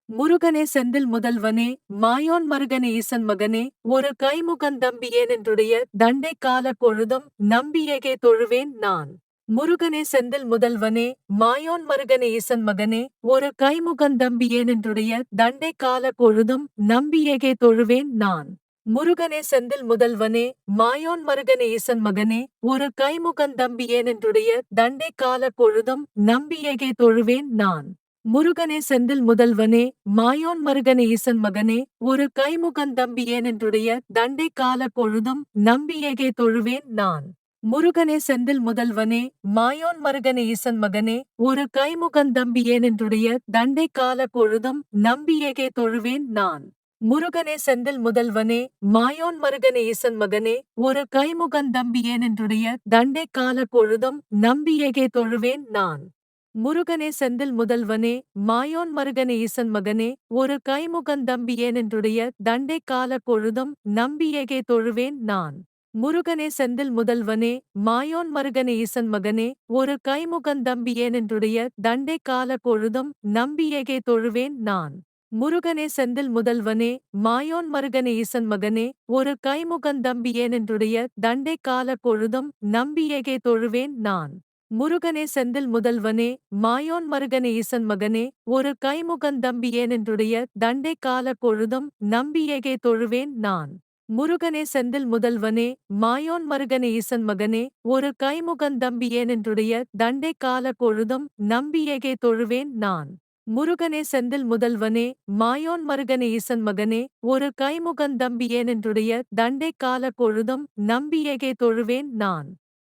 முருகனே செந்தில் முதல்வனே, மாயோன் மருகனே ஈசன் மகனே, ஒரு கைமுகந்தம்பி ஏனென்றுடைய தண்டை கால பொழுதும் நம்பியேகே தொழுவேன் நான். முருகனே செந்தில் முதல்வனே, மாயோன் மருகனே ஈசன் மகனே, ஒரு கைமுகந்தம்பி ஏனென்றுடைய தண்டை கால பொழுதும் நம்பியேகே தொழுவேன் நான். முருகனே செந்தில் முதல்வனே, மாயோன் மருகனே ஈசன் மகனே, ஒரு கைமுகந்தம்பி ஏனென்றுடைய தண்டை கால பொழுதும் நம்பியேகே தொழுவேன் நான். முருகனே செந்தில் முதல்வனே, மாயோன் மருகனே ஈசன் மகனே, ஒரு கைமுகந்தம்பி ஏனென்றுடைய தண்டை கால பொழுதும் நம்பியேகே தொழுவேன் நான். முருகனே செந்தில் முதல்வனே, மாயோன் மருகனே ஈசன் மகனே, ஒரு கைமுகந்தம்பி ஏனென்றுடைய தண்டை கால பொழுதும் நம்பியேகே தொழுவேன் நான். முருகனே செந்தில் முதல்வனே, மாயோன் மருகனே ஈசன் மகனே, ஒரு கைமுகந்தம்பி ஏனென்றுடைய தண்டை கால பொழுதும் நம்பியேகே தொழுவேன் நான். முருகனே செந்தில் முதல்வனே, மாயோன் மருகனே ஈசன் மகனே, ஒரு கைமுகந்தம்பி ஏனென்றுடைய தண்டை கால பொழுதும் நம்பியேகே தொழுவேன் நான். முருகனே செந்தில் முதல்வனே, மாயோன் மருகனே ஈசன் மகனே, ஒரு கைமுகந்தம்பி ஏனென்றுடைய தண்டை கால பொழுதும் நம்பியேகே தொழுவேன் நான். முருகனே செந்தில் முதல்வனே, மாயோன் மருகனே ஈசன் மகனே, ஒரு கைமுகந்தம்பி ஏனென்றுடைய தண்டை கால பொழுதும் நம்பியேகே தொழுவேன் நான். முருகனே செந்தில் முதல்வனே, மாயோன் மருகனே ஈசன் மகனே, ஒரு கைமுகந்தம்பி ஏனென்றுடைய தண்டை கால பொழுதும் நம்பியேகே தொழுவேன் நான். முருகனே செந்தில் முதல்வனே, மாயோன் மருகனே ஈசன் மகனே, ஒரு கைமுகந்தம்பி ஏனென்றுடைய தண்டை கால பொழுதும் நம்பியேகே தொழுவேன் நான். முருகனே செந்தில் முதல்வனே, மாயோன் மருகனே ஈசன் மகனே, ஒரு கைமுகந்தம்பி ஏனென்றுடைய தண்டை கால பொழுதும் நம்பியேகே தொழுவேன் நான்.